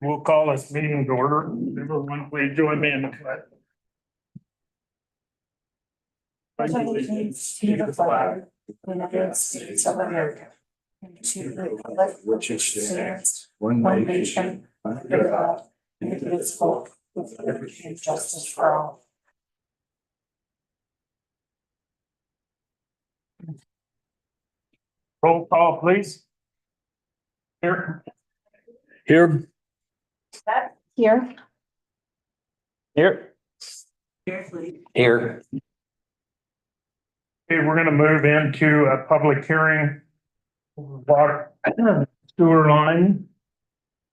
We'll call this meeting to order. Everyone, please join me in the pledge. Allegiance to the flag of the United States of America, and to the republic which stands one nation under God, indivisible, with liberty and justice for all. Roll call, please. Here. Here. Here. Here. Here. Okay, we're gonna move into a public hearing. Water sewer line.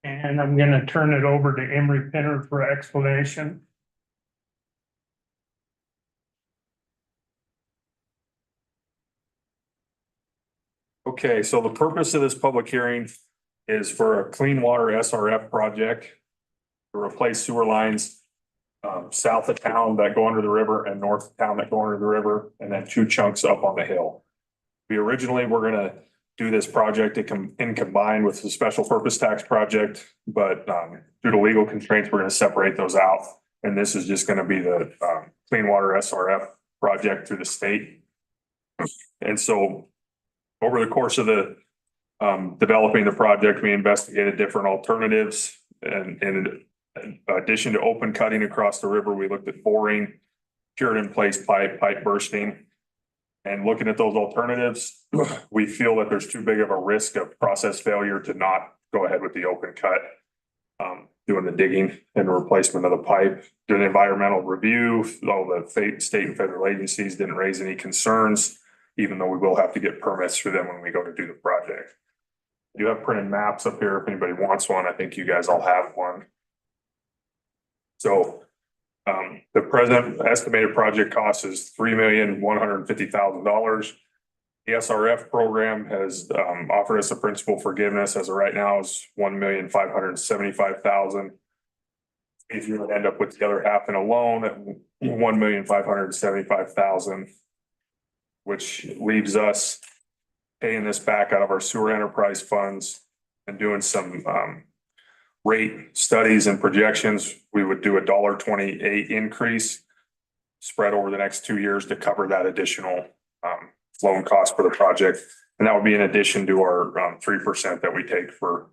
And I'm gonna turn it over to Emery Pinner for explanation. Okay, so the purpose of this public hearing is for a clean water SRF project to replace sewer lines south of town that go under the river and north of town that go under the river, and then two chunks up on the hill. We originally were gonna do this project in combined with the special purpose tax project, but due to legal constraints, we're gonna separate those out. And this is just gonna be the clean water SRF project through the state. And so over the course of the developing the project, we investigated different alternatives, and in addition to open cutting across the river, we looked at boring, cured in place pipe bursting. And looking at those alternatives, we feel that there's too big of a risk of process failure to not go ahead with the open cut. Doing the digging and replacement of the pipe, doing environmental review, all the state and federal agencies didn't raise any concerns, even though we will have to get permits for them when we go to do the project. You have printed maps up here if anybody wants one. I think you guys all have one. So the present estimated project cost is $3,150,000. The SRF program has offered us a principal forgiveness as of right now is $1,575,000. If you would end up with the other half in a loan at $1,575,000, which leaves us paying this back out of our sewer enterprise funds and doing some rate studies and projections. We would do $1.28 increase spread over the next 2 years to cover that additional loan cost for the project. And that would be in addition to our 3% that we take for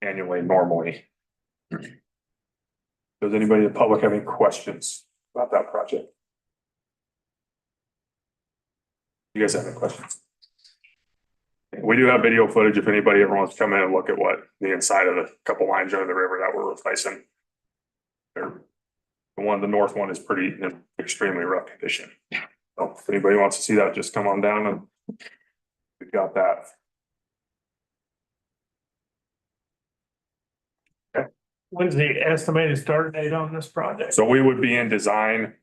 annually normally. Does anybody in the public have any questions about that project? You guys have any questions? We do have video footage if anybody ever wants to come in and look at what the inside of the couple lines under the river that we're replacing. The north one is pretty extremely rough condition. So if anybody wants to see that, just come on down and we've got that. Okay. When's the estimated start date on this project? So we would be in design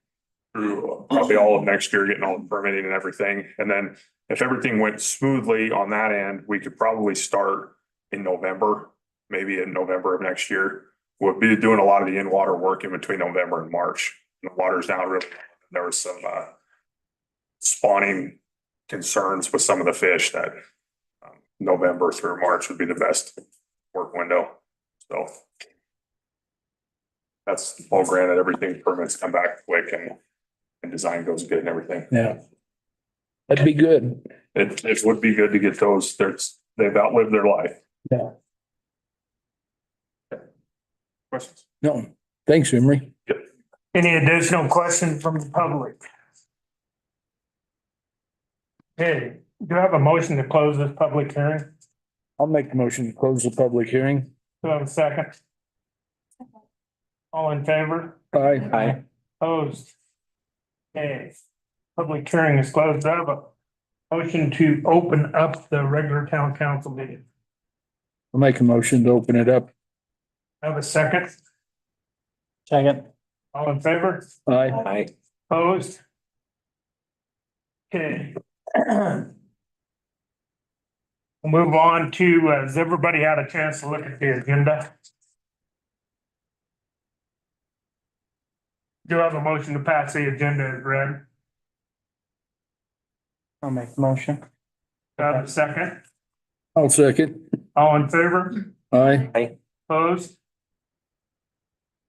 through probably all of next year, getting all the permitting and everything. And then if everything went smoothly on that end, we could probably start in November, maybe in November of next year. We'll be doing a lot of the in-water work in between November and March. The water's down really. There was some spawning concerns with some of the fish that November through March would be the best work window. So that's all granted, everything permits come back quick and design goes good and everything. Yeah. That'd be good. It would be good to get those. They've outlived their life. Yeah. Questions? No, thanks, Emery. Any additional questions from the public? Okay, do I have a motion to close this public hearing? I'll make the motion to close the public hearing. Do I have a second? All in favor? Aye. Opposed? Okay, public hearing is closed. I have a motion to open up the regular town council meeting. I'll make a motion to open it up. I have a second. Second. All in favor? Aye. Opposed? Okay. We'll move on to, has everybody had a chance to look at the agenda? Do I have a motion to pass the agenda as read? I'll make the motion. Do I have a second? I'll second. All in favor? Aye. Opposed?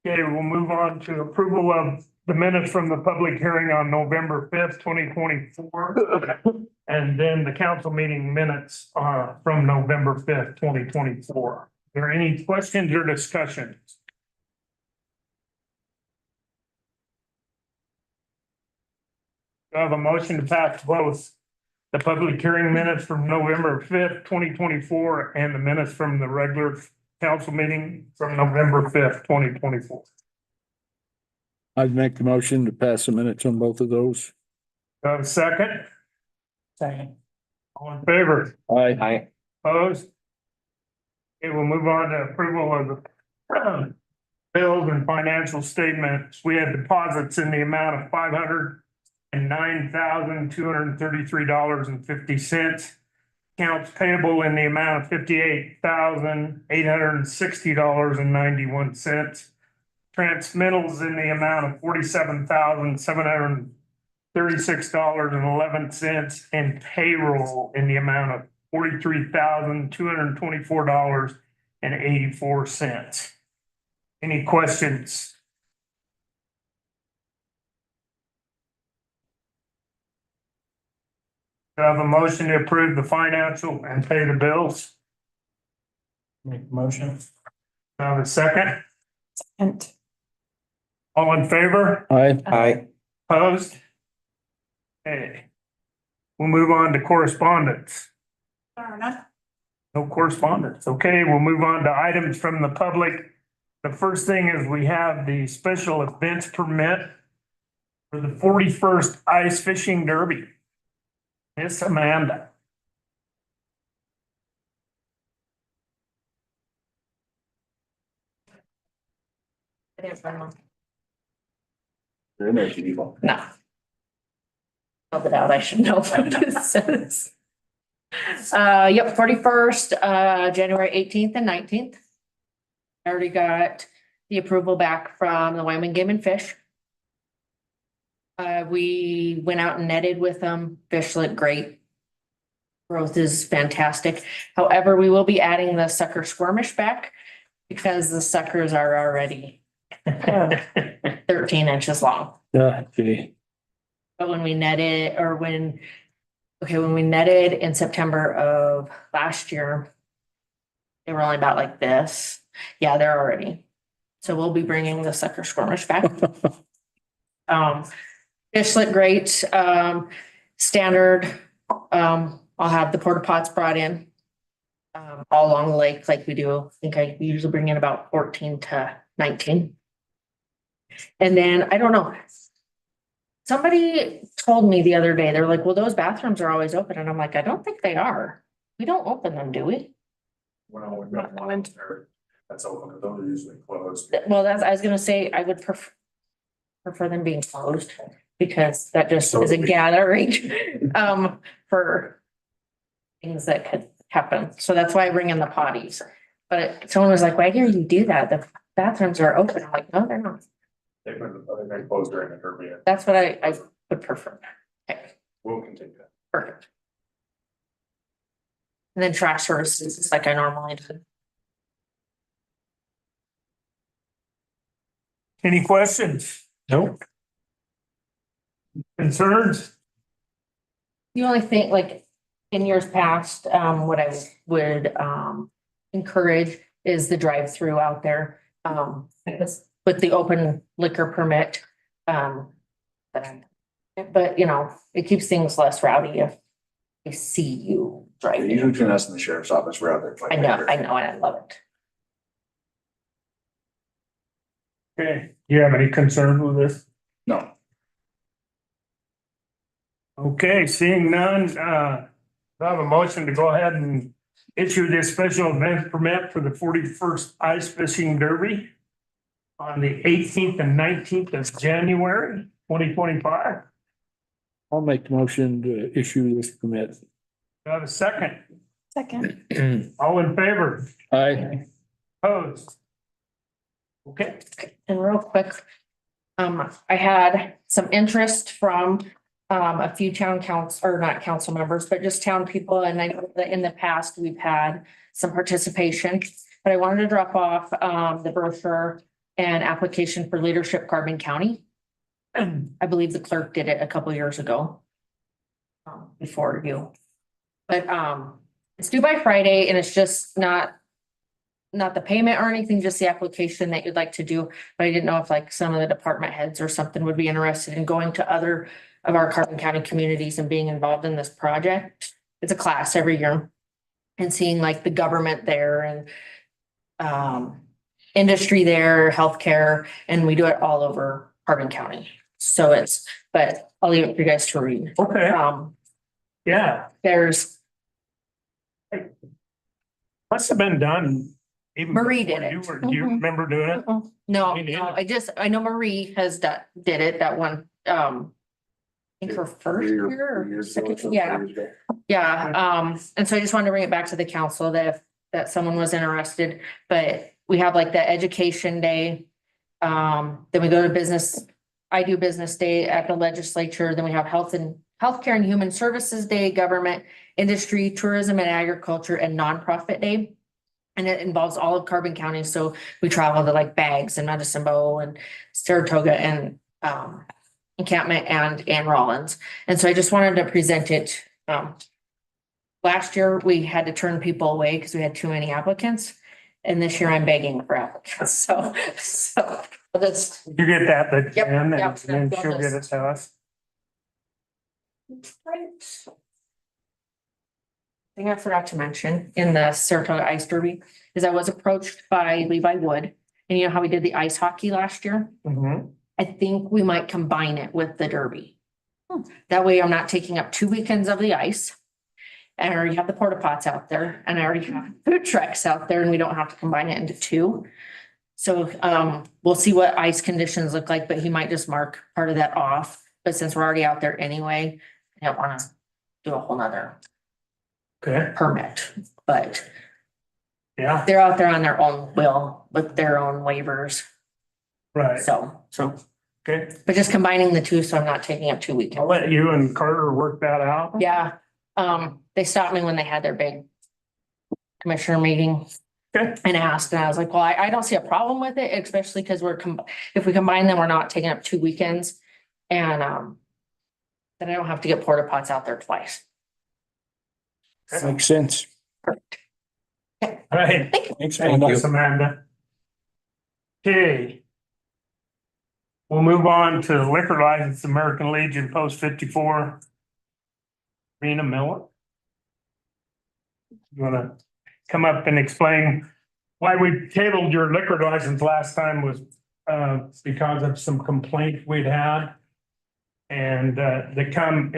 Okay, we'll move on to approval of the minutes from the public hearing on November 5th, 2024. And then the council meeting minutes from November 5th, 2024. Are there any questions or discussions? Do I have a motion to pass both the public hearing minutes from November 5th, 2024, and the minutes from the regular council meeting from November 5th, 2024? I'd make the motion to pass the minutes on both of those. Do I have a second? Second. All in favor? Aye. Aye. Opposed? Okay, we'll move on to approval of the bills and financial statements. We had deposits in the amount of $509,233.50. Accounts payable in the amount of $58,860.91. Transmittals in the amount of $47,736.11, and payroll in the amount of $43,224.84. Any questions? Do I have a motion to approve the financial and pay the bills? Make the motion. Do I have a second? And All in favor? Aye. Aye. Opposed? Okay. We'll move on to correspondence. No correspondence. Okay, we'll move on to items from the public. The first thing is we have the special events permit for the 41st Ice Fishing Derby. Miss Amanda. They're in there, people. no. Spelled it out, I should know what this says. Yep, 41st, January 18th and 19th. I already got the approval back from the Wyoming Game and Fish. We went out and netted with them. Fish look great. Growth is fantastic. However, we will be adding the sucker squirmish back because the suckers are already 13 inches long. Yeah, gee. But when we netted when we netted in September of last year, they were only about like this. Yeah, they're already. So we'll be bringing the sucker squirmish back. Fish look great. Standard. I'll have the porta pots brought in. All along the lake like we do. I think I usually bring in about 14 to 19. And then I don't know. Somebody told me the other day, they're like, well, those bathrooms are always open. And I'm like, I don't think they are. We don't open them, do we? Well, we've got one there that's open, those are usually closed. Well, I was gonna say, I would prefer them being closed because that just is a gathering, for things that could happen. So that's why I bring in the potties. But someone was like, why do you do that? The bathrooms are open. I'm like, no, they're not. They've been closed during the derby. That's what I would prefer. Okay, We'll continue that. perfect. And then trash services, just like I normally do. Any questions? Nope. Concerns? The only thing, like, in years past, what I would, encourage is the drive-through out there. With the open liquor permit, but you know, it keeps things less rowdy if they see you driving. Usually between us and the sheriff's office, we're out there. I know, and I love it. Okay, do you have any concerns with this? No. Okay, seeing none, I have a motion to go ahead and issue this special event permit for the 41st Ice Fishing Derby on the 18th and 19th of January, 2025. I'll make the motion to issue this permit. Do I have a second? Second. All in favor? Aye. Opposed? Okay, And real quick, I had some interest from a few town council, or not council members, but just town people. And I know that in the past, we've had some participation. But I wanted to drop off the brochure an application for leadership Carbon County. I believe the clerk did it a couple years ago. Before you. But it's due by Friday and it's just not the payment or anything, just the application that you'd like to do. But I didn't know if like some of the department heads or something would be interested in going to other of our Carbon County communities and being involved in this project. It's a class every year. And seeing like the government there and industry there, healthcare, and we do it all over Carbon County. So but I'll leave it for you guys to read. Okay, yeah, There's must have been done. even Marie did before it. you were- Do you remember doing it? No, Me neither. I know Marie did it, that one, I think her first year or second, yeah. Yeah, and so I just wanted to bring it back to the council that someone was interested, but we have like the education day. Then we go to business, I do business day at the legislature, then we have healthcare and human services day, government, industry, tourism and agriculture and nonprofit day. And it involves all of Carbon County, so we travel to like Bags and Medicine Bow and Saratoga and Encampment and Ann Rollins. And so I just wanted to present it. Last year, we had to turn people away because we had too many applicants. And this year I'm begging for applicants, so that's. You get that, but Yep, Jen, yep, and then yep, she'll get it to us. Thing I forgot to mention in the Saratoga Ice Derby is I was approached by Levi Wood. And you know how we did the ice hockey last year? Mhm. I think we might combine it with the derby. That way I'm not taking up 2 weekends of the ice. And I already have the porta pots out there and I already have food trucks out there and we don't have to combine it into 2. So we'll see what ice conditions look like, but he might just mark part of that off. But since we're already out there anyway, I don't want to do a whole nother Okay, permit, but yeah, they're out there on their own will with their own waivers. right. So, Okay, but just combining the 2, so I'm not taking up 2 I'll weekends. let you and Carter work that out. Yeah, they stopped me when they had their big commissioner meeting. Okay. And asked, and I was like, well, I don't see a problem with it, especially because if we combine them, we're not taking up 2 weekends. And, then I don't have to get porta pots out there twice. Makes sense. Perfect. All right, Thanks, thanks, Amanda. Okay. We'll move on to liquor license, American Legion Post 54. Rena Miller. You wanna come up and explain why we tabled your liquor license last time was because of some complaints we'd had. And they come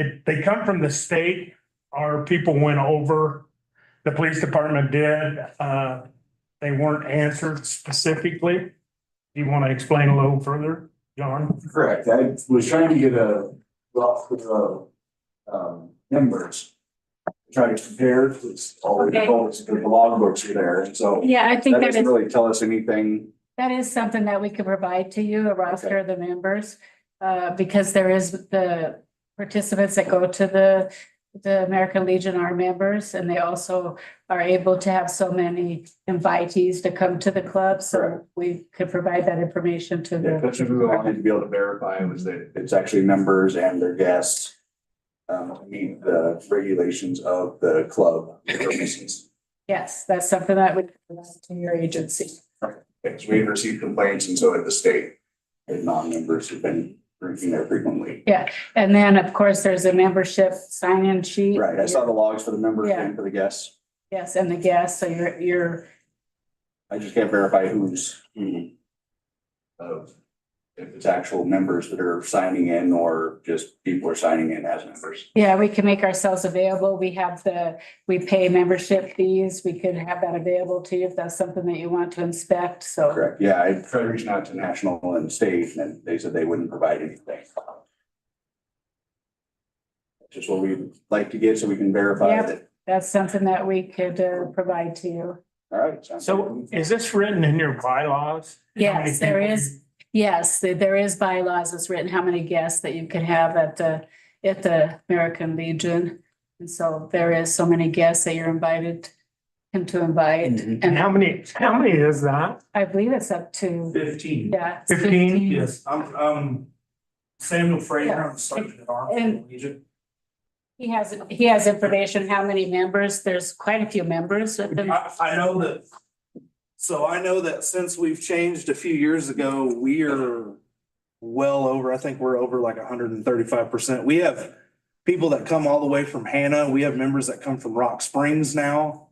from the state. Our people went over, the police department did, they weren't answered specifically. You want to explain a little further, John? Correct. I was trying to get numbers. Try to compare, it's all the Okay. the log books are there, and so. Yeah, I think That that doesn't is, really tell us anything. that is something that we could provide to you, a roster of the members. Because there is the participants that go to the American Legion are members, and they also are able to have so many invitees to come to the club, so Correct. we could provide that information to Yeah, that's what we the. wanted to be able to verify was that it's actually members and their guests. Meet the regulations of the club. Yes, that's something that would provide to your agency. Because we received complaints and so did the state. And non-members have been drinking there frequently. And then, of course, there's a membership sign-in sheet. Right, I saw the logs for the members Yeah. and for the guests. Yes, and the guests, so you're, I just can't verify who's if it's actual members that are signing in or just people are signing in as members. yeah, we can make ourselves available. We pay membership fees. We could have that available to you if that's something that you want to inspect, so. Correct, yeah, I tried reaching out to national and state and they said they wouldn't provide anything. Just what we'd like to get so we can verify Yep. that. That's something that we could provide to you. All right. sounds So good. is this written in your bylaws? Yes, there is. Yes, there is bylaws. It's written how many guests that you can have at the American Legion. And so there is so many guests that you're invited him to invite. Mhm. And How many is that? I believe it's up to, 15. yeah. it's 15? Yes, I'm Samuel Fraser, I'm Sergeant at Arms And- for the Legion. He has information, how many members, there's quite a few members with them. I know that, so I know that since we've changed a few years ago, we are well over, I think we're over like 135%. We have people that come all the way from Hannah. We have members that come from Rock Springs now.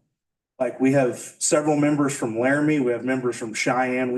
Like we have several members from Laramie. We have members from Cheyenne.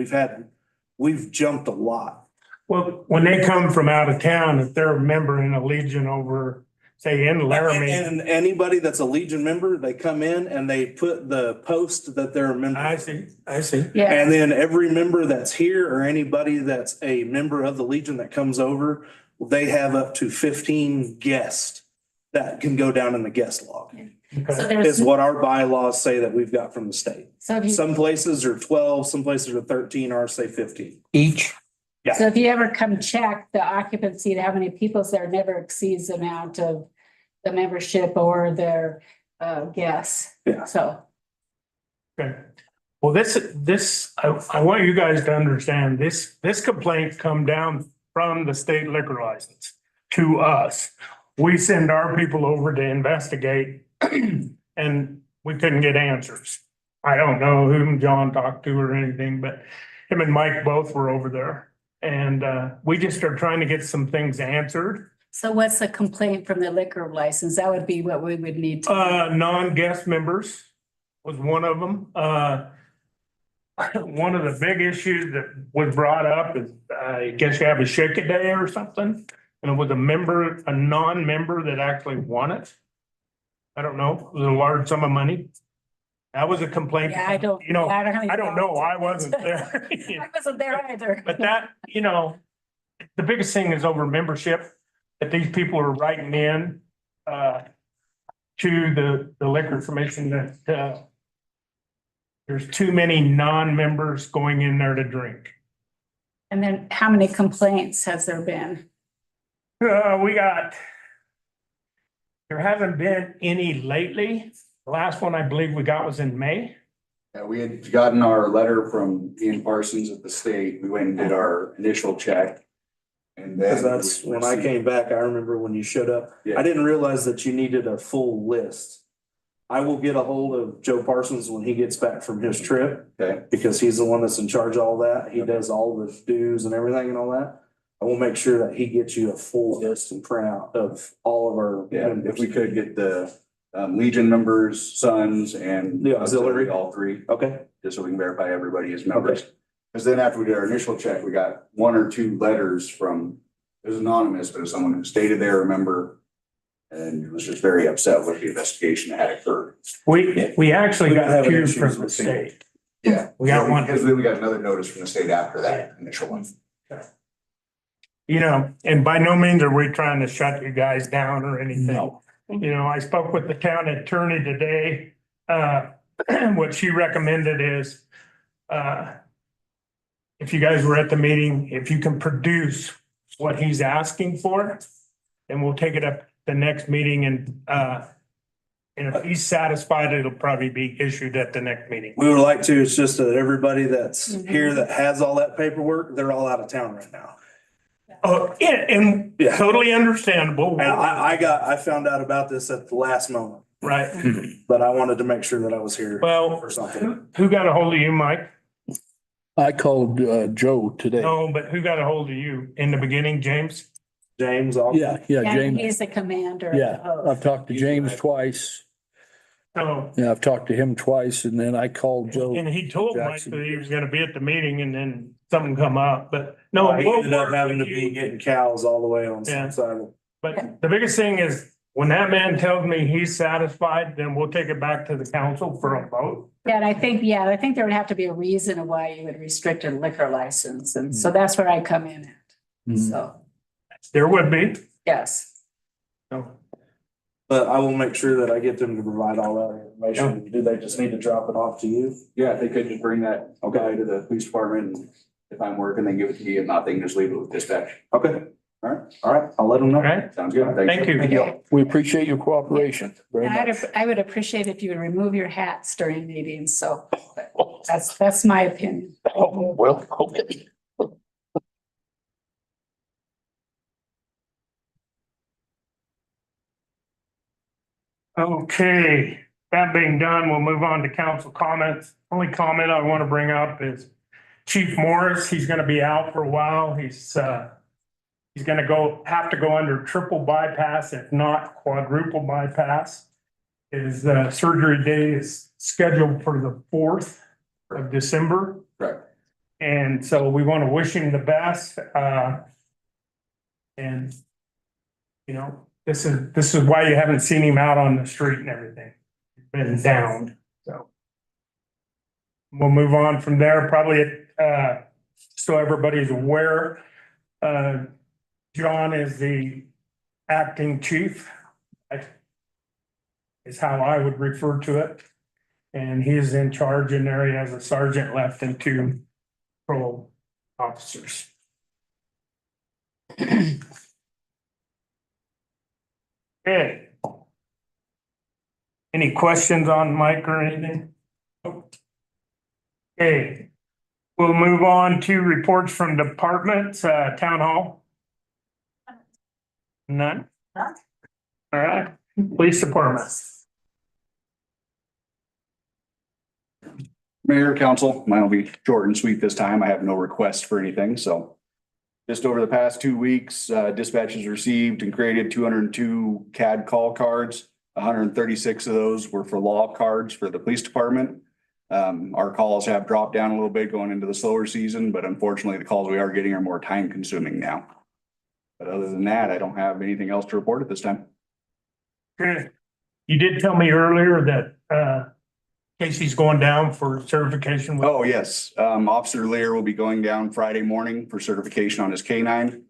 We've jumped a lot. Well, when they come from out of town, if they're a member in a Legion over, say in Laramie, And anybody that's a Legion member, they come in and they put the post that they're a member. I see. Yeah, And then every member that's here or anybody that's a member of the Legion that comes over, they have up to 15 guests that can go down in the guest log. so Okay. there's, Is what our bylaws say that we've got from the state. so if you, Some places are 12, some places are 13, ours say 15. Each? so if you ever come check the occupancy, to how many people's there never exceeds the amount of the membership or their guests. Yeah. So, Okay. Well, I want you guys to understand, this complaint come down from the state liquor license to us. We send our people over to investigate and we couldn't get answers. I don't know whom John talked to or anything, but him and Mike both were over there. And we just are trying to get some things answered. so what's the complaint from the liquor license? That would be what we would need to. Non-guest members was one of them. One of the big issues that was brought up is, I guess you have a shake a day or something. And it was a non-member that actually won it. I don't know, it was a large sum of money. That was a complaint. Yeah, I don't. You know, I I don't know, I wasn't there. I wasn't there either. But that, the biggest thing is over membership, that these people are writing in to the liquor commission that there's too many non-members going in there to drink. And then how many complaints has there been? There hasn't been any lately. The last one I believe we got was in May. Yeah, we had gotten our letter from Ian Parsons at the state. We went and did our initial check. And then. Cause that's when I came back, I remember when you showed up, Yeah. I didn't realize that you needed a full list. I will get a hold of Joe Parsons when he gets back from his trip, Okay, because he's the one that's in charge of all that. He does all the dues and everything and all that. I will make sure that he gets you a full list and printout of all of our. yeah, if we could get the Legion members, sons and. The auxiliary. All three, Okay, just so we can verify everybody as members. Because then after we did our initial check, we got one or two letters from, it was anonymous, but it was someone who stated they were a member. And was just very upset with the investigation that had occurred. We actually We don't have got an two issue from with the the state. Yeah. We got one. Because then we got another notice from the state after that initial one. And by no means are we trying to shut you guys down or anything. No. I spoke with the town attorney today. What she recommended is, if you guys were at the meeting, if you can produce what he's asking for, then we'll take it up the next meeting and if he's satisfied, it'll probably be issued at the next meeting. we would like to, it's just that everybody that's Mhm. here that has all that paperwork, they're all out of town right now. Oh, yeah, and Yeah. totally understandable. And I found out about this at the last moment, Right. but I wanted to make sure that I was here Well, for something. who got a hold of you, Mike? I called Joe today. No, but who got a hold of you in the beginning, James? James, I'll. Yeah, And James. he's the commander. Yeah, of- I've talked to James twice. So, Yeah, I've talked to him twice and then I called Joe. and he told Mike Jackson. that he was gonna be at the meeting and then something come up, but no. I we'll ended up work having to with be you. getting cows all the way on Yeah. some side of. But the biggest thing is, when that man tells me he's satisfied, then we'll take it back to the council for a vote. Yeah, and I think there would have to be a reason of why you would restrict a liquor license. And so that's where I come in at. Mhm. So, There would be. yes. So, But I will make sure that I get them to provide all that information. Do they just need to drop it off to you? Yeah, if they could just bring that guy to the police department, and if I'm working, they give it to me. If not, they can just leave it with dispatch. Okay, All right, I'll let them know. All right. Sounds good. Thank you. Thank you. We appreciate your cooperation very And much. I would appreciate if you would remove your hats during meetings, so that's my opinion. Oh, well, okay. Okay, that being done, we'll move on to council comments. Only comment I want to bring up is Chief Morris, he's gonna be out for a while. He's gonna have to go under triple bypass, if not quadruple bypass. His surgery day is scheduled for the 4th of December. Correct. And so we want to wish him the best, and, you know, this is why you haven't seen him out on the street and everything. He's been downed, so. We'll move on from there, probably, so everybody's aware, John is the acting chief. Is how I would refer to it. And he's in charge in there. He has a sergeant left and 2 patrol officers. Okay. Any questions on Mike or anything? Okay. We'll move on to reports from departments, town hall. None? None. All right, police department. Mayor, council, mine will be short and sweet this time. I have no request for anything, so. Just over the past 2 weeks, dispatch has received and created 202 CAD call cards. 136 of those were for law cards for the police department. Our calls have dropped down a little bit going into the slower season, but unfortunately the calls we are getting are more time consuming now. But other than that, I don't have anything else to report at this time. Good. You did tell me earlier that Casey's going down for certification. Oh, yes. Officer Lear will be going down Friday morning for certification on his K-9.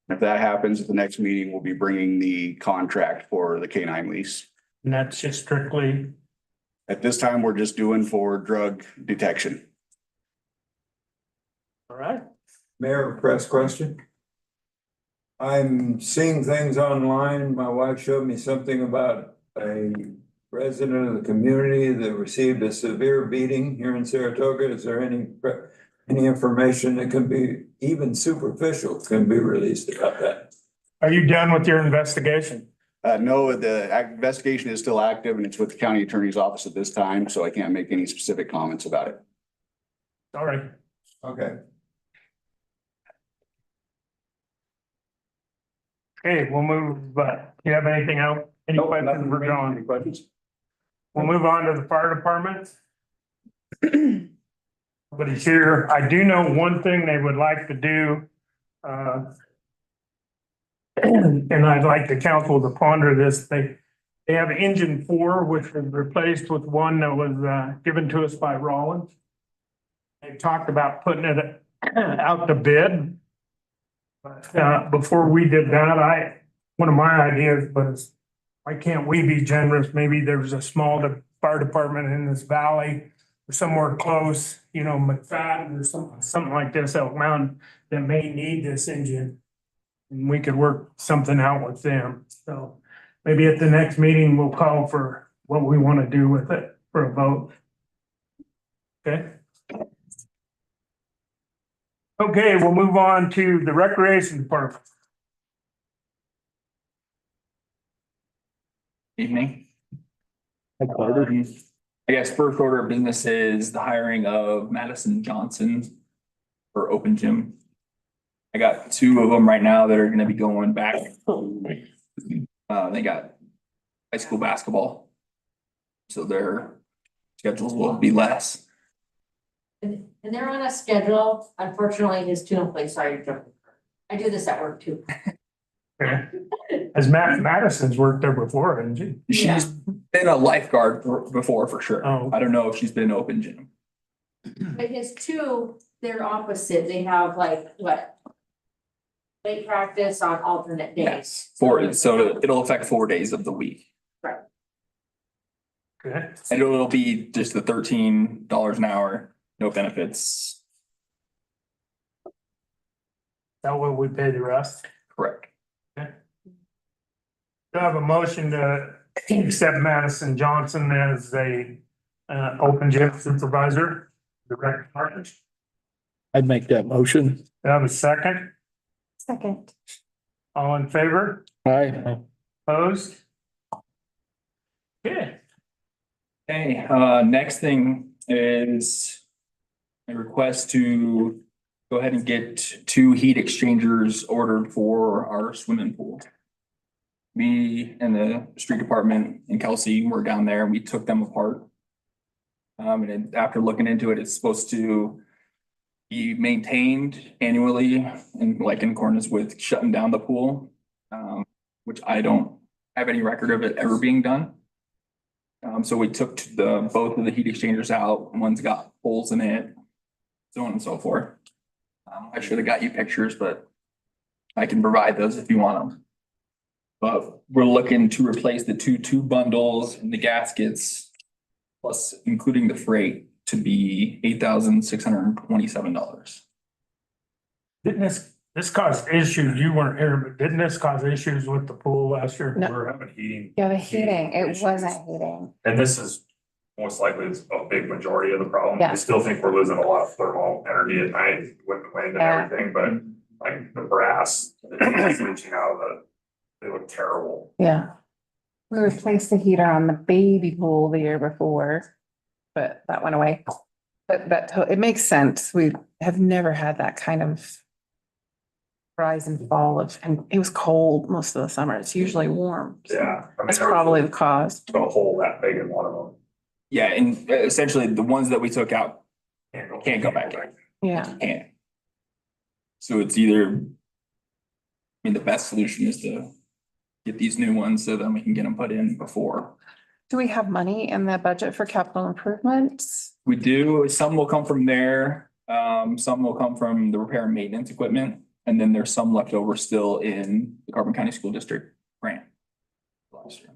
If that happens, at the next meeting, we'll be bringing the contract for the K-9 lease. And that's just strictly, At this time, we're just doing for drug detection. all right? Mayor, press question. I'm seeing things online. My wife showed me something about a resident of the community that received a severe beating here in Saratoga. Is there any information that can be, even superficial, can be released about that? Are you done with your investigation? No, the investigation is still active and it's with the county attorney's office at this time, so I can't make any specific comments about it. All right. Okay. Okay, we'll move, you have anything else? Any Nope, questions nothing for remaining. John? Any questions? We'll move on to the fire department. Nobody's here. I do know one thing they would like to do. And I'd like the council to ponder this. They have engine 4, which was replaced with one that was given to us by Rollins. They talked about putting it out to bid. But before we did that, one of my ideas was, why can't we be generous? Maybe there's a small fire department in this valley or somewhere close, you know, McFadden or something like this, Elk Mountain, that may need this engine. And we could work something out with them. So maybe at the next meeting, we'll call for what we want to do with it for a vote. Okay? Okay, we'll move on to the recreation department. Evening. I guess first order of business is the hiring of Madison Johnson for open gym. I got 2 of them right now that are gonna be going back. They got high school basketball. So their schedules will be less. And they're on a schedule. Unfortunately, his tune place, sorry, I do this at work too. Okay. As Madison's worked there before, hasn't she? She's been a lifeguard before for sure. Oh. I don't know if she's been open gym. But his 2, they're opposite. They have like what? They practice on alternate days. So it'll affect 4 days of the week. Okay. And it'll be just the $13 an hour, no benefits. That way we pay the rest. Correct. have a motion to accept Madison Johnson as a open gym supervisor, direct department. I'd make that motion. Do I have a second? Second. All in favor? Aye. Opposed? Okay. Okay, next thing is a request to go ahead and get 2 heat exchangers ordered for our swimming pool. Me and the street department and Kelsey were down there and we took them apart. And after looking into it, it's supposed to be maintained annually and like in accordance with shutting down the pool. Which I don't have any record of it ever being done. So we took both of the heat exchangers out. One's got holes in it, so on and so forth. I should have got you pictures, but I can provide those if you want them. But we're looking to replace the two bundles and the gaskets, plus including the freight, to be $8,627. Didn't this cause issues? You weren't here, but didn't this cause issues with the pool last year? No. We're having heating. Yeah, the heating, it issues. wasn't heating. And this is most likely a big majority of the problem. Yeah. I still think we're losing a lot of thermal energy at night with the wind and Yeah. everything, but like the brass, it's reaching out of they look terrible. Yeah. We replaced the heater on the baby pool the year before, but that went away. But it makes sense. We have never had that kind of rise and fall and it was cold most of the summer. It's usually warm. So Yeah. I mean, that's probably the cause. a hole that big in one of them. Yeah, and essentially the ones that we took out can't go back in. Yeah. Can't. So it's either, I mean, the best solution is to get these new ones so then we can get them put in before. Do we have money in the budget for capital improvements? We do, some will come from there, some will come from the repair and maintenance equipment, and then there's some left over still in the Carbon County School District grant. Last year.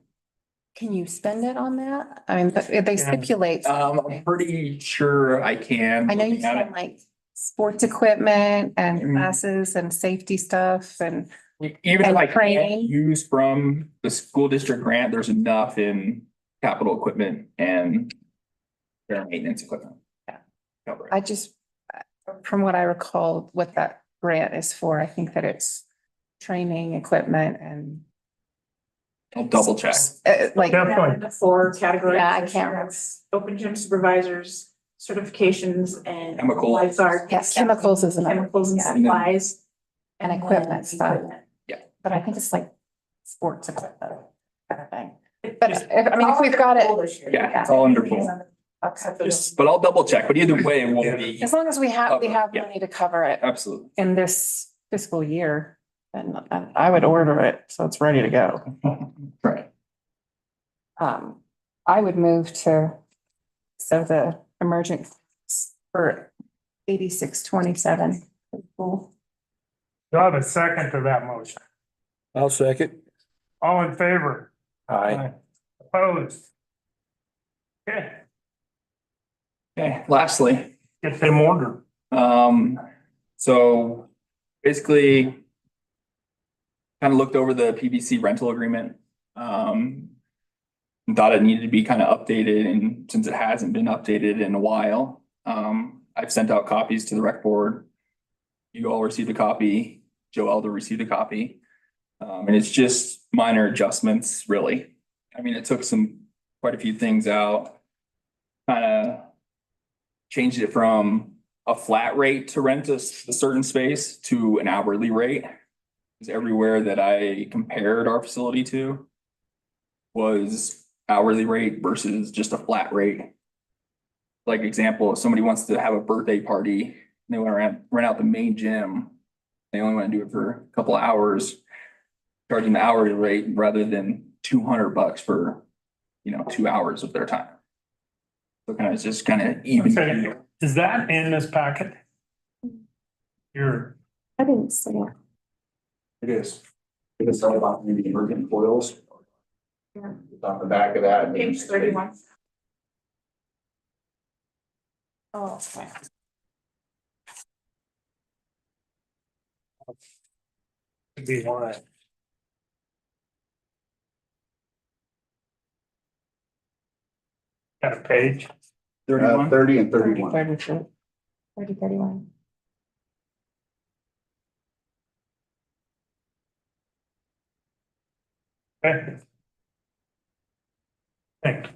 Can you spend it on that? I mean, but they stipulate. I'm pretty sure I can. I know you looking at said it. like sports equipment and Mhm. classes and safety stuff and Even if and I can't training. use from the school district grant, there's enough in capital equipment and repair and maintenance equipment. Yeah. Cover it. I just, from what I recall, what that grant is for, I think that it's training equipment and I'll double check. like, Definitely. The 4 categories. Yeah, I can't remember. Open gym supervisors, certifications and. Chemical. Lifeguard. yes, chemicals is another, Chemicals and yeah. supplies. and equipment stuff. Yeah. But I think it's like sports equipment kind of thing. But if we've got it. Yeah, it's all under pool. But I'll double check, but either way, it will be, As long as we have Yeah. money to cover it absolutely. in this fiscal year, then I would order it, so it's ready to go. Right. I would move so the emergent for 8627. Do I have a second to that motion? I'll second. All in favor? Aye. Opposed? Okay, Okay, lastly, get them ordered. so basically kind of looked over the PVC rental agreement. And thought it needed to be kind of updated, and since it hasn't been updated in a while, I've sent out copies to the rec board. You all received a copy, Joe Elder received a copy. And it's just minor adjustments, really. I mean, it took quite a few things out. Kind of changed it from a flat rate to rent a certain space to an hourly rate. Because everywhere that I compared our facility to was hourly rate versus just a flat rate. Like example, if somebody wants to have a birthday party, and they want to rent out the main gym, they only want to do it for a couple of hours, charging the hourly rate rather than $200 for, 2 hours of their time. So it's just kind of even. Okay. Is that in this packet? Your, I didn't see it. It is. It is all about the emergent coils. It's on the back of that. Page 31. Oh, okay. be why. Got a page. 31. 30 and 31. 31. Okay. Thank you.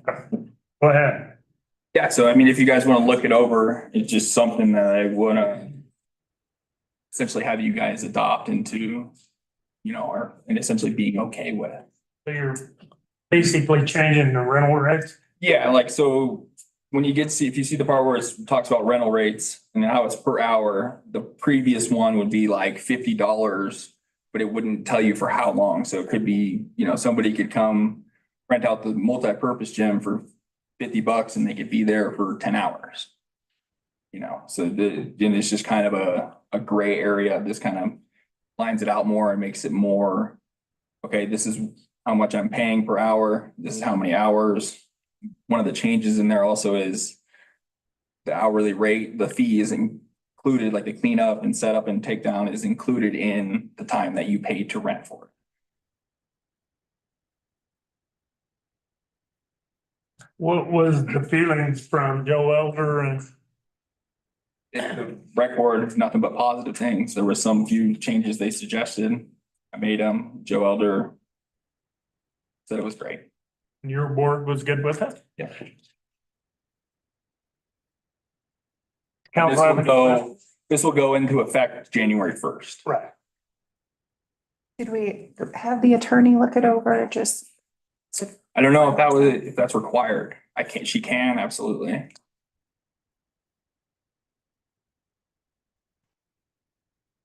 Go ahead. Yeah, so I mean, if you guys want to look it over, it's just something that I wanna essentially have you guys adopt into, or and essentially being okay with. So you're basically changing the rental rates? Yeah, like, so when you if you see the part where it talks about rental rates and how it's per hour, the previous one would be like $50, but it wouldn't tell you for how long. So it could be, somebody could come rent out the multi-purpose gym for $50 and they could be there for 10 hours. So then it's just kind of a gray area. This kind of lines it out more and makes it more, okay, this is how much I'm paying per hour. This is how many hours. One of the changes in there also is the hourly rate, the fee is included, like the cleanup and setup and takedown is included in the time that you paid to rent for it. What was the feelings from Joe Elder and The rec board, nothing but positive things. There were some few changes they suggested. I made them. Joe Elder said it was great. your board was good with it? Yeah. Council have any questions? This will go into effect January 1st. Right. Did we have the attorney look it over, just? I don't know if that's required. She can, absolutely.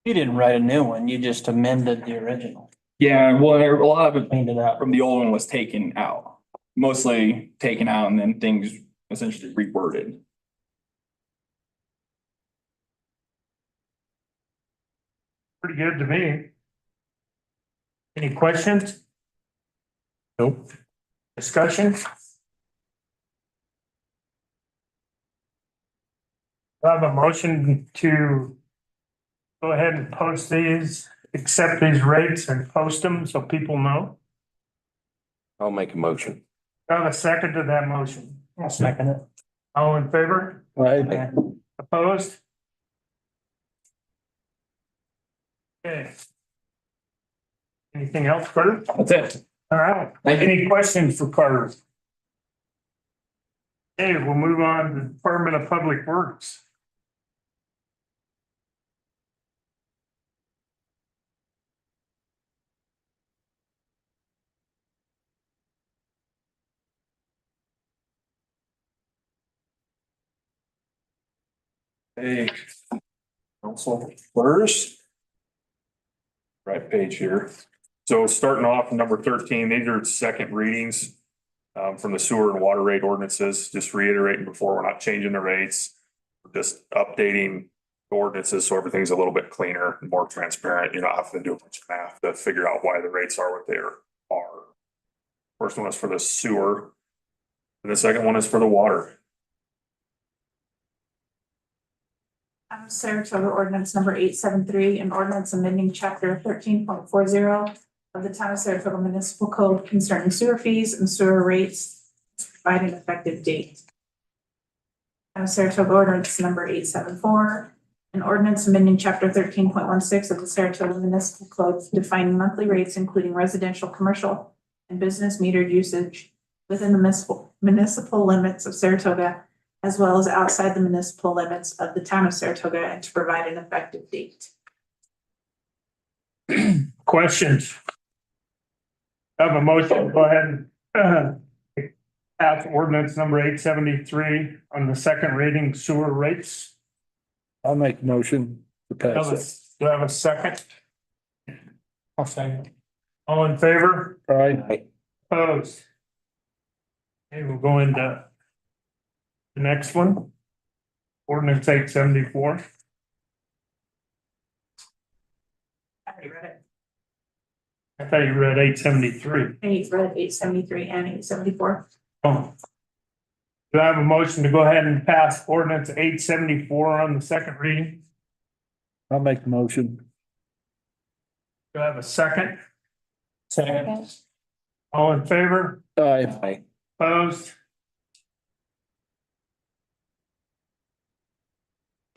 You didn't write a new one, you just amended the original, Yeah, well, a lot of it cleaned it out. from the old one was taken out, mostly taken out and then things essentially reworded. Pretty good to me. Any questions? Nope. Discussion? I have a motion to go ahead and post these, accept these rates and post them so people know. I'll make a motion. I have a second to that motion. I'll second it. All in favor? Aye. Opposed? Okay. Anything else, Carter? That's it. All right. Thank you. Any questions for Carter? Okay, we'll move on to Department of Public Works. Hey, council first. Right page here. So starting off number 13, these are second readings from the sewer and water rate ordinances. Just reiterating before, we're not changing the rates. We're just updating the ordinances so everything's a little bit cleaner and more transparent. You're not having to do a bunch of math to figure out why the rates are what they are. First one is for the sewer, and the second one is for the water. Saratoga ordinance number 873, an ordinance amending chapter 13.40 of the Town of Saratoga Municipal Code concerning sewer fees and sewer rates, providing an effective date. Town of Saratoga ordinance number 874, an ordinance amending chapter 13.16 of the Saratoga Municipal Code defining monthly rates, including residential, commercial, and business metered usage within the municipal limits of Saratoga, as well as outside the municipal limits of the Town of Saratoga, and to provide an effective date. Questions? I have a motion, go ahead and pass ordinance number 873 on the second reading sewer rates. I'll make a motion to pass it. Do I have a second? I'll second. All in favor? Aye. Opposed? Okay, we'll go into the next one. Ordinance 874. I already read it. I thought you read 873. And you've read 873 and 874. Oh. Do I have a motion to go ahead and pass ordinance 874 on the second reading? I'll make the motion. Do I have a second? Second. All in favor? Aye. Opposed?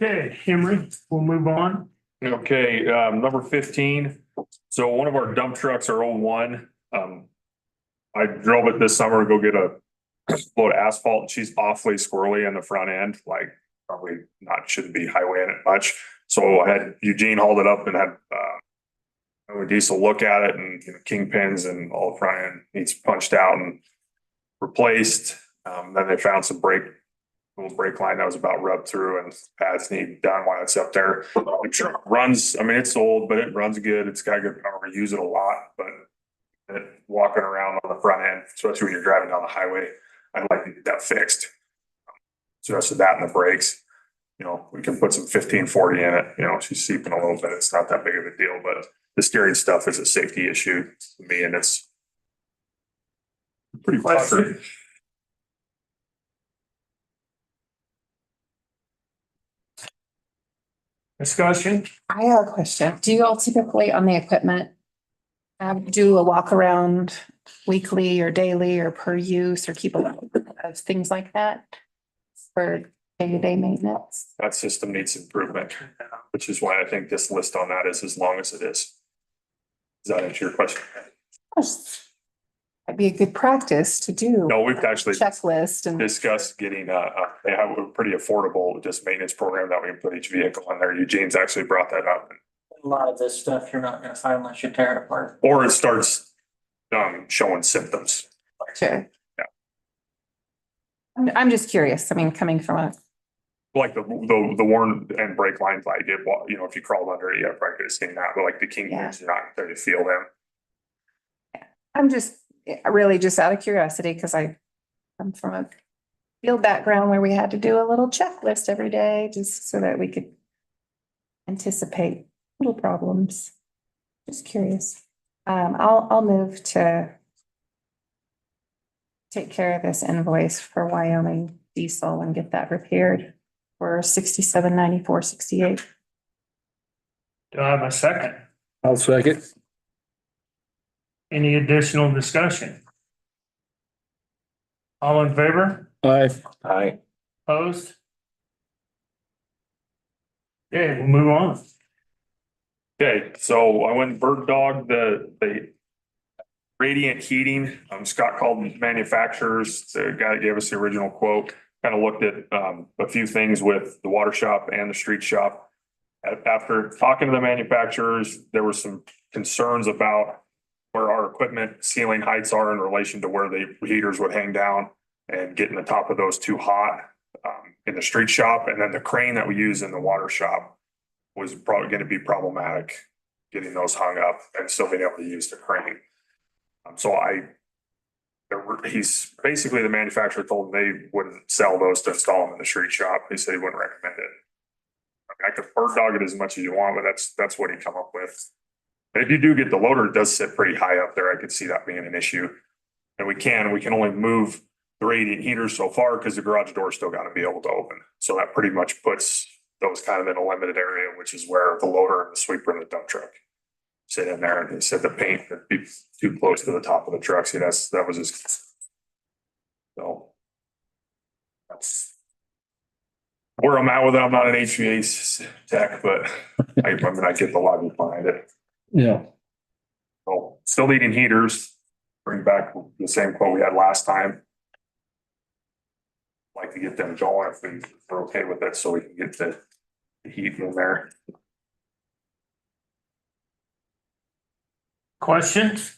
Okay, Henry, we'll move on. Okay, number 15. So one of our dump trucks, our old one, I drove it this summer to go get a load of asphalt and she's awfully squirrely in the front end, like probably shouldn't be highwaying it much. So I had Eugene hauled it up and had, diesel look at it and kingpins and all the front end needs punched out and replaced. Then they found some little brake line that was about rubbed through and pads need done while it's up there. The truck runs, I mean, it's old, but it runs good. It's got good power. We use it a lot, but walking around on the front end, especially when you're driving down the highway, I'd like to get that fixed. So that's that and the brakes. We can put some 1540 in it. She's seeping a little bit. It's not that big of a deal, but the steering stuff is a safety issue to me and it's pretty cluttered. Discussion? I have a question. Do you all typically on the equipment do a walk around weekly or daily or per use or keep a record of things like that for day-to-day maintenance? That system needs improvement, which is why I think this list on that is as long as it is. Does that answer your question? That'd be a good practice to do. No, we've actually Checklist and discussed getting they have a pretty affordable just maintenance program that we can put each vehicle on there. Eugene's actually brought that up. A lot of this stuff you're not gonna find unless you tear it apart. Or it starts showing symptoms. sure. Yeah. I'm just curious. I mean, coming from a, Like the worn and brake lines, like it, if you crawled under it, yeah, probably could have seen that, but like the kingpins, you're not there to feel them. I'm just really just out of curiosity because I'm from a field background where we had to do a little checklist every day just so that we could anticipate little problems. Just curious. I'll move to take care of this invoice for Wyoming diesel and get that repaired for $67.94.68. Do I have a second? I'll second. Any additional discussion? All in favor? Aye. Opposed? Okay, we'll move on. Okay, so I went and bird dogged the radiant heating. Scott called manufacturers, the guy that gave us the original quote, kind of looked at a few things with the water shop and the street shop. After talking to the manufacturers, there were some concerns about where our equipment ceiling heights are in relation to where the heaters would hang down and getting the top of those too hot in the street shop. And then the crane that we use in the water shop was probably going to be problematic getting those hung up and still being able to use the crane. He's basically the manufacturer told him they wouldn't sell those to install them in the street shop. He said he wouldn't recommend it. I could bird dog it as much as you want, but that's what he come up with. And if you do get the loader, it does sit pretty high up there. I could see that being an issue. And we can only move the radiant heaters so far because the garage door still got to be able to open. So that pretty much puts those kind of in a limited area, which is where the loader and the sweeper and the dump truck sit in there. And he said the paint would be too close to the top of the truck. See, that was his. So that's where I'm at with it. I'm not an HVAC tech, but I get the logic behind it. Yeah. So still needing heaters, bring back the same quote we had last time. Like to get them going if we're okay with it, so we can get the heat in there. Questions?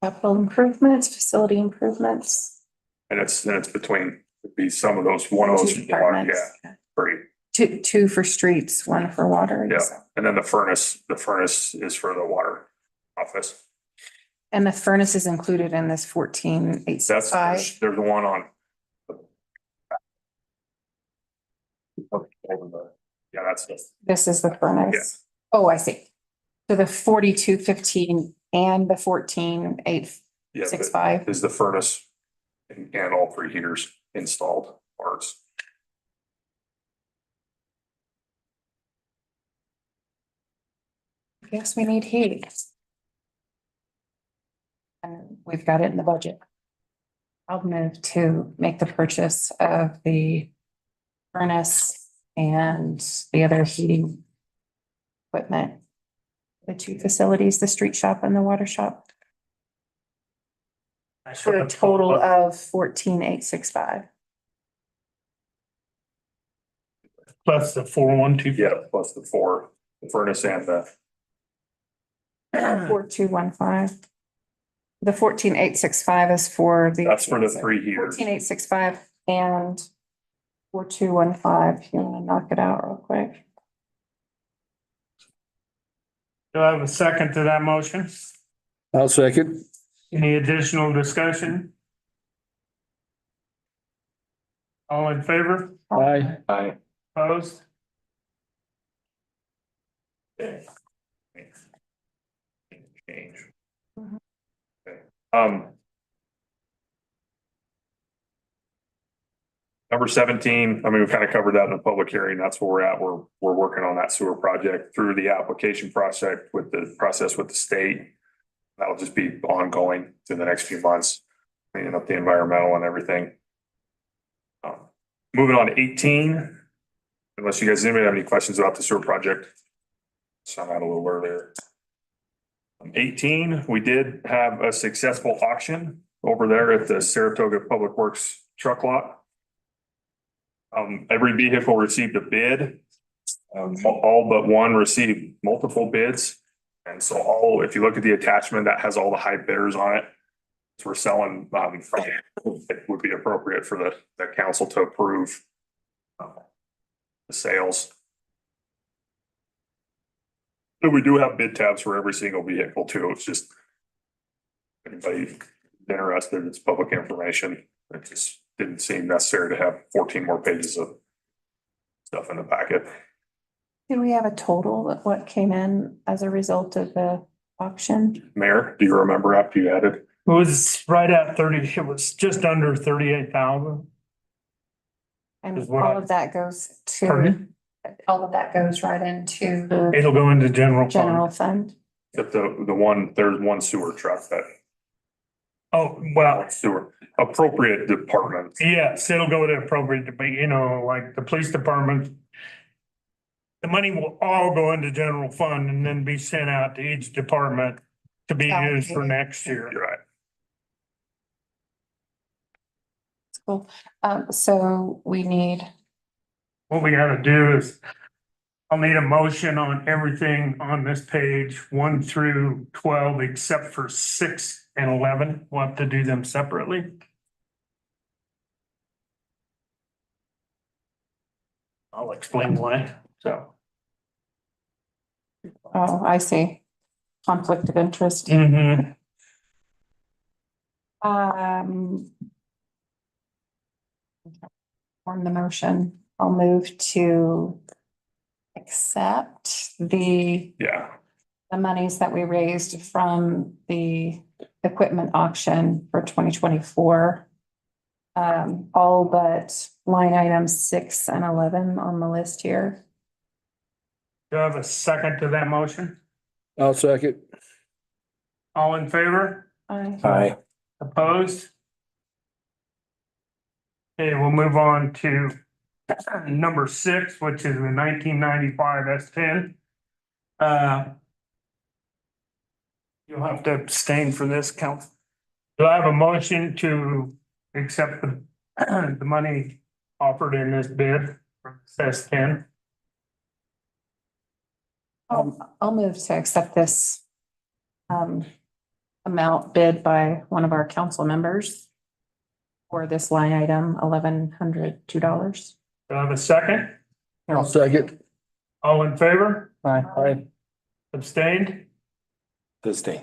Capital improvements, facility improvements. And it's between, it'd be some of those, one of those, Two departments. yeah, pretty, Two for streets, one for water. yeah. And then the furnace is for the water office. And the furnace is included in this 14,865. There's one on. Yeah, that's it. This is the furnace. Oh, I see. So the 4215 and the 14,865. Is the furnace and all three heaters installed parts. Yes, we need heat. And we've got it in the budget. I'll move to make the purchase of the furnace and the other heating equipment. The two facilities, the street shop and the water shop, for a total of 14,865. Plus the 412. Yeah, plus the four, the furnace and the, 4215. The 14,865 is for the. that's for the 3 heaters. 14,865 and 4215. If you want to knock it out real quick. Do I have a second to that motion? I'll second. Any additional discussion? All in favor? Aye. Aye. Opposed? Okay. Change. Okay. Number 17, I mean, we kind of covered that in the public hearing. That's where we're at. We're working on that sewer project through the application process with the state. That'll just be ongoing through the next few months, cleaning up the environmental and everything. Moving on to 18, unless you guys, anybody have any questions about the sewer project? So I'm out a little earlier. 18, we did have a successful auction over there at the Saratoga Public Works truck lot. Every vehicle received a bid. All but one received multiple bids. And so if you look at the attachment, that has all the high bidders on it. So we're selling, it would be appropriate for the council to approve the sales. And we do have bid tabs for every single vehicle too. It's just anybody interested, it's public information. It just didn't seem necessary to have 14 more pages of stuff in the packet. Do we have a total of what came in as a result of the auction? Mayor, do you remember after you added? It was right at 30, it was just under 38,000. And Is what all I- of that goes to, Pardon? all of that goes right into the It'll go into general general fund. fund. Except there's one sewer truck that Oh, well, sewer appropriate department. yes, it'll go to appropriate to be, like the police department. The money will all go into general fund and then be sent out to each department to be used for next year. You're right. Cool. So we need, What we gotta do is, I'll need a motion on everything on this page, 1 through 12, except for 6 and 11. We'll have to do them separately. I'll explain why, so. oh, I see. Conflict of interest. Mhm. On the motion, I'll move to accept the Yeah, monies that we raised from the equipment auction for 2024. All but line items 6 and 11 on the list here. Do I have a second to that motion? I'll second. All in favor? Aye. Opposed? Okay, we'll move on to number 6, which is the 1995 S10. You'll have to abstain for this, council. Do I have a motion to accept the money offered in this bid for S10? I'll move to accept this amount bid by one of our council members for this line item, $1,102. Do I have a second? I'll second. All in favor? Aye. Abstained? Abstain.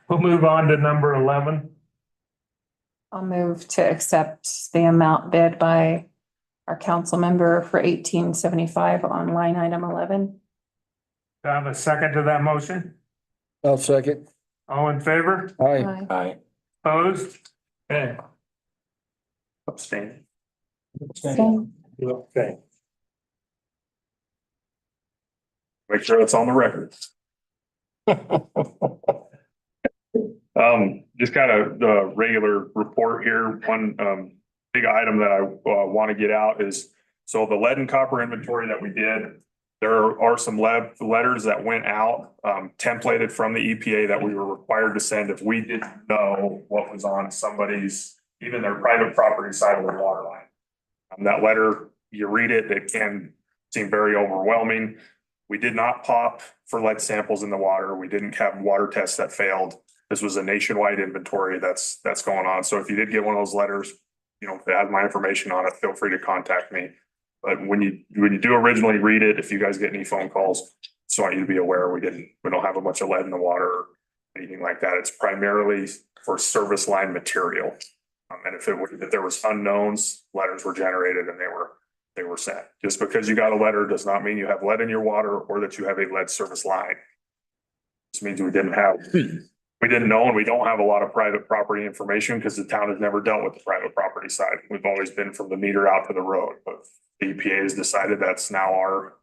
We'll move on to number 11. I'll move to accept the amount bid by our council member for 1875 on line item 11. Do I have a second to that motion? I'll second. All in favor? Aye. aye. Opposed? Okay. Abstain. So, Okay. Make sure that's on the record. Just kind of the regular report here. One, big item that I want to get out is, so the lead and copper inventory that we did, there are some letters that went out, templated from the EPA that we were required to send if we didn't know what was on somebody's, even their private property side of the water line. That letter, you read it, it can seem very overwhelming. We did not pop for lead samples in the water. We didn't have water tests that failed. This was a nationwide inventory that's going on. So if you did get one of those letters, you know, if it has my information on it, feel free to contact me. But when you do originally read it, if you guys get any phone calls, just want you to be aware, we don't have a bunch of lead in the water or anything like that. It's primarily for service line material. And if there was unknowns, letters were generated and they were sent. Just because you got a letter does not mean you have lead in your water or that you have a lead service line. This means we didn't know, and we don't have a lot of private property information because the town has never dealt with the private property side. We've always been from the meter out to the road, but the EPA has decided that's now our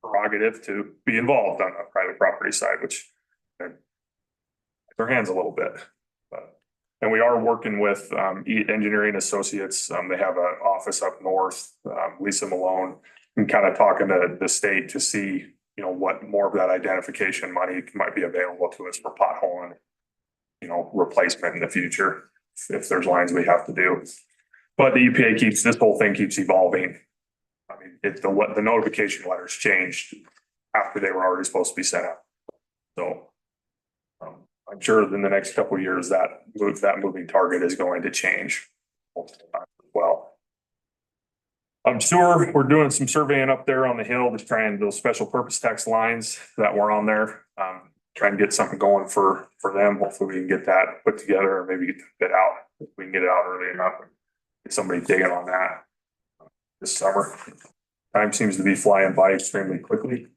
prerogative to be involved on the private property side, which their hands a little bit. And we are working with Engineering Associates. They have an office up north, Lisa Malone, and kind of talking to the state to see, you know, what more of that identification money might be available to us for pothole and, you know, replacement in the future if there's lines we have to do. But the EPA this whole thing keeps evolving. I mean, the notification letters changed after they were already supposed to be sent out. So I'm sure in the next couple of years that moving target is going to change as well. Sewer, we're doing some surveying up there on the hill to try and those special purpose tax lines that were on there. Try and get something going for them. Hopefully we can get that put together or maybe get the bid out. If we can get it out early enough. Get somebody digging on that this summer. Time seems to be flying by extremely quickly,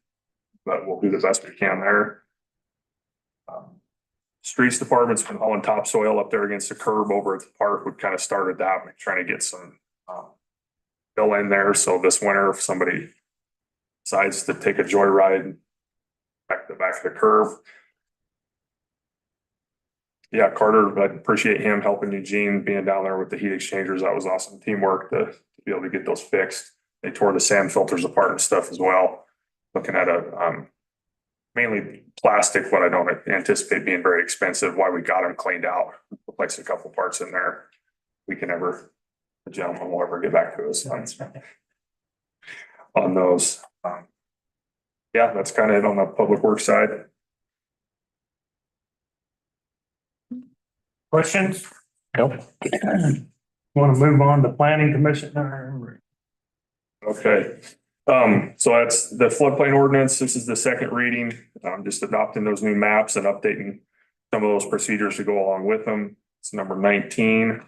but we'll do the best we can there. Streets department's been hauling topsoil up there against the curb over at the park. We've kind of started that, trying to get some fill in there. So this winter, if somebody decides to take a joyride back to the curve. Yeah, Carter, I appreciate him helping Eugene being down there with the heat exchangers. That was awesome teamwork to be able to get those fixed. They tore the sand filters apart and stuff as well. Looking at mainly plastic, but I don't anticipate being very expensive. Why we got them cleaned out, replaced a couple parts in there. The gentleman will ever get back to us on those. Yeah, that's kind of it on the public works side. Questions? Nope. Want to move on to planning commission? Okay. So that's the floodplain ordinance. This is the second reading. Just adopting those new maps and updating some of those procedures to go along with them. It's number 19.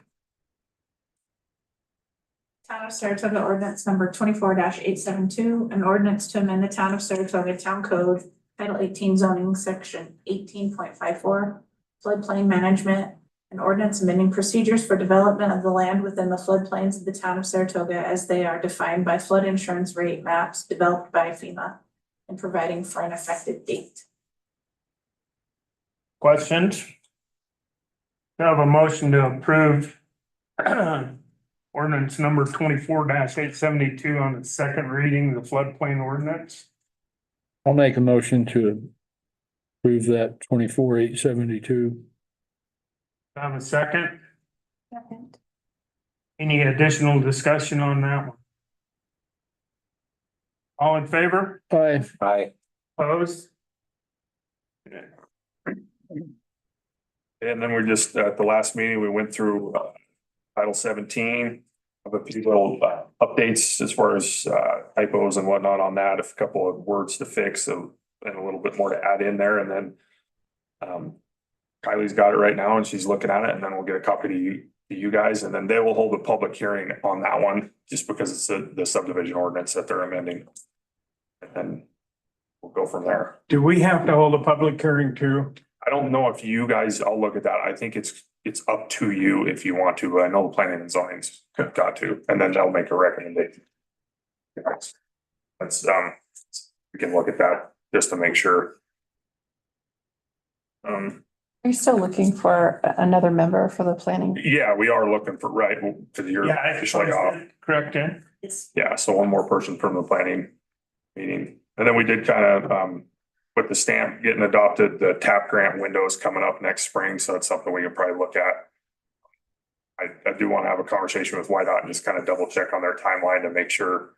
Town of Saratoga ordinance number 24-872, an ordinance to amend the Town of Saratoga Town Code, Title 18 zoning, section 18.54, floodplain management, an ordinance amending procedures for development of the land within the floodplains of the Town of Saratoga as they are defined by flood insurance rate maps developed by FEMA, and providing for an effective date. Questions? I have a motion to approve ordinance number 24-872 on its second reading, the floodplain ordinance. I'll make a motion to approve that 24-872. I have a second. Second. Any additional discussion on that one? All in favor? Aye. Aye. Opposed? And then we're just at the last meeting, we went through Title 17 of a few little updates as far as typos and whatnot on that, a couple of words to fix and a little bit more to add in there. And then Kylie's got it right now and she's looking at it, and then we'll get a copy to you guys, and then they will hold a public hearing on that one just because it's the subdivision ordinance that they're amending. And then we'll go from there. Do we have to hold a public hearing too? I don't know if you guys, I'll look at that. I think it's up to you if you want to, but I know the planning and zoning's got to, and then they'll make a recommendation. That's, we can look at that just to make sure. Are you still looking for another member for the planning? Yeah, we are looking for, right, because you're Yeah, I officially off. correct, Jen? Yeah, so one more person from the planning meeting. And then we did kind of, with the stamp getting adopted, the TAP grant window is coming up next spring, so that's something we can probably look at. I do want to have a conversation with YDOT and just kind of double check on their timeline to make sure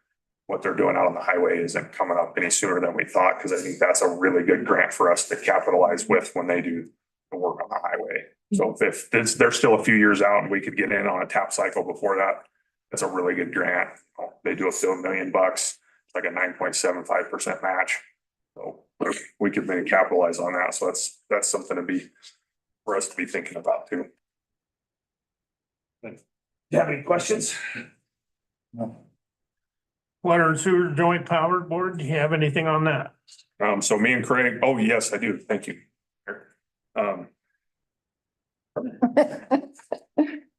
what they're doing out on the highway isn't coming up any sooner than we thought, because I think that's a really good grant for us to capitalize with when they do the work on the highway. So if they're still a few years out and we could get in on a TAP cycle before that, that's a really good grant. They do $1 million. It's like a 9.75% match. So we could maybe capitalize on that. So that's something to be, for us to be thinking about too. Do you have any questions? Water and Sewer Joint Power Board, do you have anything on that? So me and Craig, oh, yes, I do. Thank you.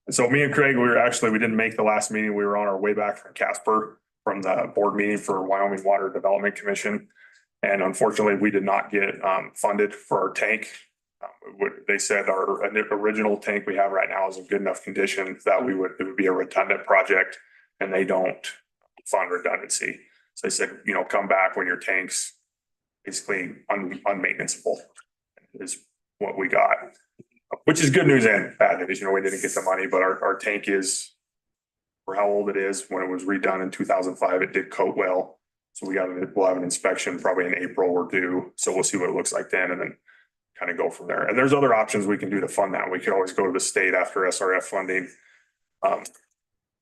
So me and Craig, we didn't make the last meeting. We were on our way back from Casper from the board meeting for Wyoming Water Development Commission. And unfortunately, we did not get funded for our tank. They said our original tank we have right now is in good enough condition that it would be a redundant project, and they don't fund redundancy. So they said, come back when your tank's basically unmaintenanceable is what we got, which is good news and bad news. We didn't get the money, but our tank is, for how old it is, when it was redone in 2005, it did coat well. So we'll have an inspection probably in April or due. So we'll see what it looks like then and then kind of go from there. And there's other options we can do to fund that. We could always go to the state after SRF funding.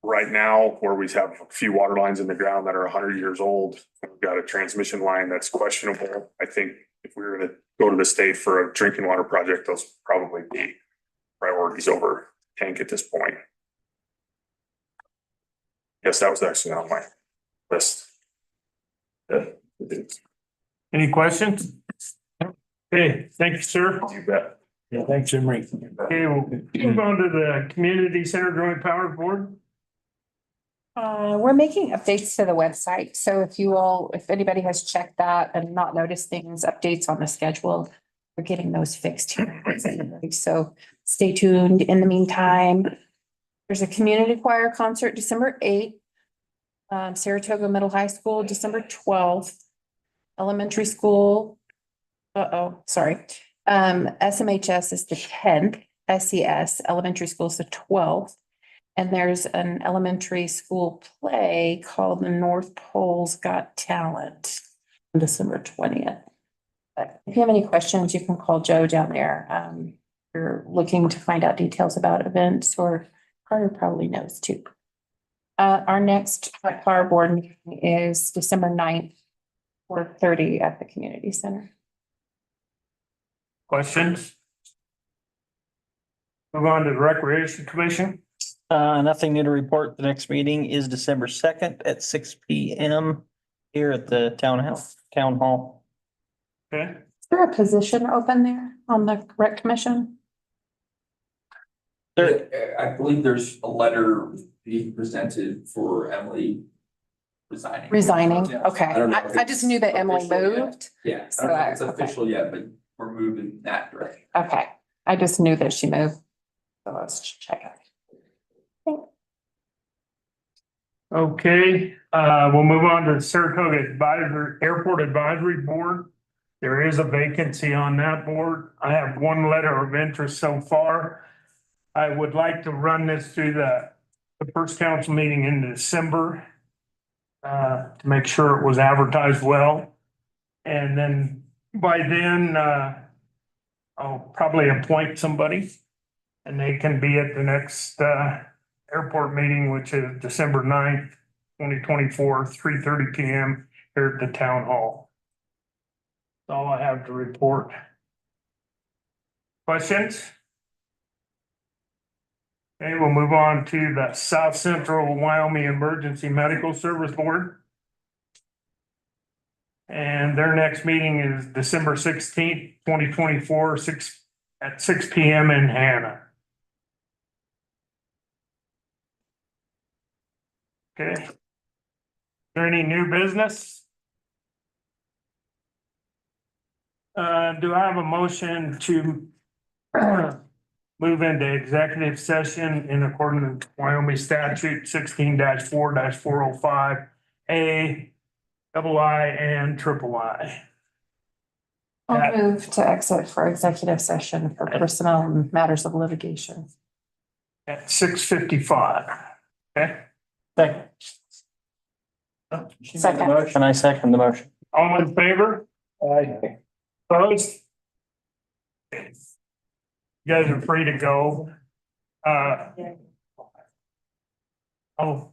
Right now, where we have a few water lines in the ground that are 100 years old, we've got a transmission line that's questionable. I think if we were to go to the state for a drinking water project, those probably be priorities over tank at this point. Yes, that was actually on my list. Any questions? Okay, thank you, sir. You bet. Yeah, thanks, Emery. Okay, we'll move on to the Community Center Joint Power Board. We're making updates to the website, so if anybody has checked that and not noticed things, updates on the schedule, we're getting those fixed here. So stay tuned. In the meantime, there's a community choir concert December 8th. Saratoga Middle High School, December 12th. Elementary school. SMHS is the 10th. SES, elementary school is the 12th. And there's an elementary school play called The North Pole's Got Talent on December 20th. But if you have any questions, you can call Joe down there. If you're looking to find out details about events, or Carter probably knows too. Our next power board meeting is December 9th, 4:30 at the community center. Questions? Move on to the Recreation Commission. Nothing new to report. The next meeting is December 2nd at 6 p.m. here at the town hall. Okay, Is there a position open there on the rec commission? I believe there's a letter being presented for Emily resigning. Yeah. Okay. I don't know if I just knew that Emily official yet. moved. Yeah, I don't know if it's official yet, but we're moving that direction. Okay. I just knew that she moved. So let's check it. okay, we'll move on to the Saratoga Airport Advisory Board. There is a vacancy on that board. I have one letter of interest so far. I would like to run this through the first council meeting in December to make sure it was advertised well. And then by then, I'll probably appoint somebody and they can be at the next airport meeting, which is December 9th, 2024, 3:30 p.m. here at the town hall. That's all I have to report. Questions? Okay, we'll move on to the South Central Wyoming Emergency Medical Service Board. And their next meeting is December 16th, 2024, at 6 p.m. in Hannah. Okay. Is there any new business? Do I have a motion to Move into executive session in accordance with Wyoming statute 16-4-405 A, double I and triple I. I'll move to exit for executive session for personnel and matters of litigation. At 6:55. Okay, Second. Second. And I second the motion. all in favor? Aye. Opposed? You guys are free to go. Oh,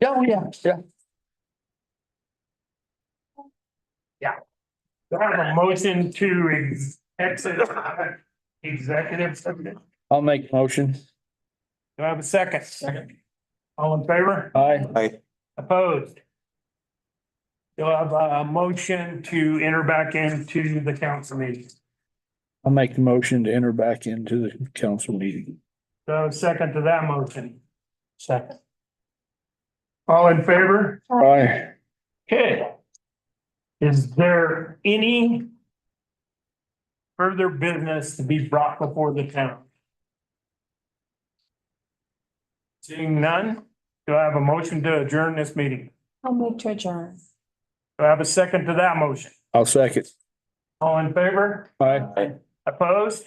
Yeah, yeah. Do I have a motion to exit executive session? I'll make motion. Do I have a second? Second. All in favor? Aye. Opposed? Do I have a motion to enter back into the council meeting? I'll make the motion to enter back into the council meeting. Do I have a second to that motion? Second. All in favor? Aye. Okay. Is there any further business to be brought before the town? Seeing none, do I have a motion to adjourn this meeting? I'll move to adjourn. Do I have a second to that motion? I'll second. All in favor? Aye. Opposed?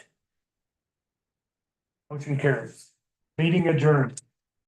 Motion carries. Meeting adjourned.